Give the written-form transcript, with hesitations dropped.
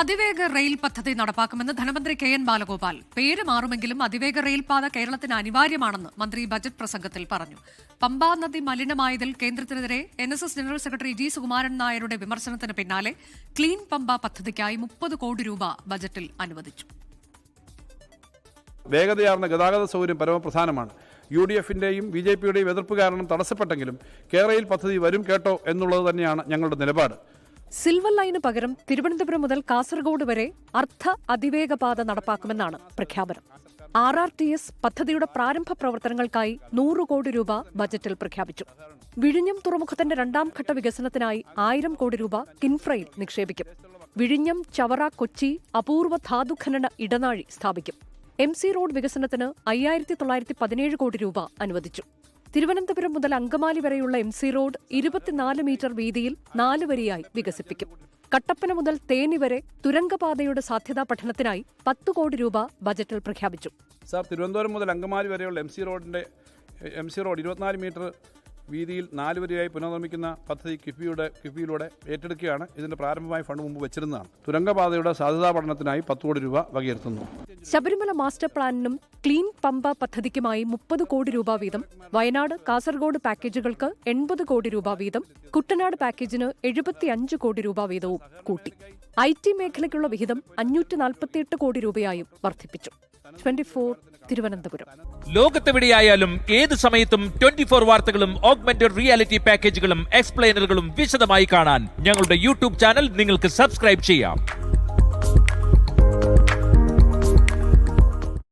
അതിവേഗ റെയിൽ പദ്ധതി നടപ്പാക്കുമെന്ന് ധനമന്ത്രി കെ.എൻ. ബാലഗോപാൽ. പേര് മാറുമെങ്കിലും അതിവേഗ റെയിൽപാത കേരളത്തിന് അനിവാര്യമാണെന്ന് മന്ത്രി ബജറ്റ് പ്രസംഗത്തിൽ പറഞ്ഞു. പമ്പാ നദി മലിനമായതിൽ കേന്ദ്രത്തിനെതിരെ NSS general secretary G Sukumaran നായരുടെ വിമർശനത്തിന് പിന്നാലെ ക്ലീൻ പമ്പ പദ്ധതിക്കായി 30 കോടി രൂപ ബജറ്റിൽ അനുവദിച്ചു. വേഗതയാർന്ന ഗതാഗത സൗകര്യം പരമപ്രധാനമാണ്. UDF-ന്റെയും BJP-യുടെയും എതിർപ്പ് കാരണം തടസ്സപ്പെട്ടെങ്കിലും കേരളയിൽ പദ്ധതി വരും കേട്ടോ എന്നുള്ളത് തന്നെയാണ് ഞങ്ങളുടെ നിലപാട്. സിൽവർ ലൈന് പകരം തിരുവനന്തപുരം മുതൽ കാസർഗോഡ് വരെ അർദ്ധ അതിവേഗ പാത നടപ്പാക്കുമെന്നാണ് പ്രഖ്യാപനം. RRTS പദ്ധതിയുടെ പ്രാരംഭ പ്രവർത്തനങ്ങൾക്കായി 100 കോടി രൂപ ബജറ്റിൽ പ്രഖ്യാപിച്ചു. വിഴിഞ്ഞം തുറമുഖത്തിന്റെ 2ാം ഘട്ട വികസനത്തിനായി 1000 കോടി രൂപ കിൻഫ്രയിൽ നിക്ഷേപിക്കും. വിഴിഞ്ഞം ചവറ കൊച്ചി അപൂർവ ധാതുഖനന ഇടനാഴി സ്ഥാപിക്കും. MC റോഡ് വികസനത്തിന് 5917 കോടി രൂപ അനുവദിച്ചു. തിരുവനന്തപുരം മുതൽ അങ്കമാലി വരെയുള്ള MC റോഡ് 24 മീറ്റർ വീതിയിൽ 4 വരിയായി വികസിപ്പിക്കും. കട്ടപ്പന മുതൽ തേനി വരെ തുരങ്കപാതയുടെ സാധ്യതാ പഠനത്തിനായി 10 കോടി രൂപ ബജറ്റിൽ പ്രഖ്യാപിച്ചു. സാർ, തിരുവനന്തപുരം മുതൽ അങ്കമാലി വരെയുള്ള MC റോഡ് 24 മീറ്റർ വീതിയിൽ 4 വരിയായി പുനർനിർമ്മിക്കുന്ന പദ്ധതി കിഫ്ബിയിലൂടെ ഏറ്റെടുക്കുകയാണ്. ഇതിന്റെ പ്രാരംഭമായി ഫണ്ട് മുമ്പ് വെച്ചിരുന്നതാണ്. തുരങ്കപാതയുടെ സാധ്യതാ പഠനത്തിനായി 10 കോടി രൂപ വകയിരുത്തുന്നു. ശബരിമല മാസ്റ്റർ പ്ലാനിനും ക്ലീൻ പമ്പ പദ്ധതിക്കുമായി 30 കോടി രൂപ വീതം, വയനാട് കാസർഗോഡ് പാക്കേജുകൾക്ക് 80 കോടി രൂപ വീതം, കുട്ടനാട് പാക്കേജിന് 75 കോടി രൂപ വീതവും കൂട്ടി. IT മേഖലയ്ക്കുള്ള വിഹിതം 548 കോടി രൂപയായും വർദ്ധിപ്പിച്ചു. 24 തിരുവനന്തപുരം. ലോകത്തെവിടെയായാലും ഏത് സമയത്തും 24 വാർത്തകളും ഓഗ്മെന്റഡ് റിയാലിറ്റി പാക്കേജുകളും എക്സ്പ്ലെയിനറുകളും വിശദമായി കാണാൻ ഞങ്ങളുടെ YouTube ചാനൽ നിങ്ങൾക്ക് സബ്സ്ക്രൈബ് ചെയ്യാം.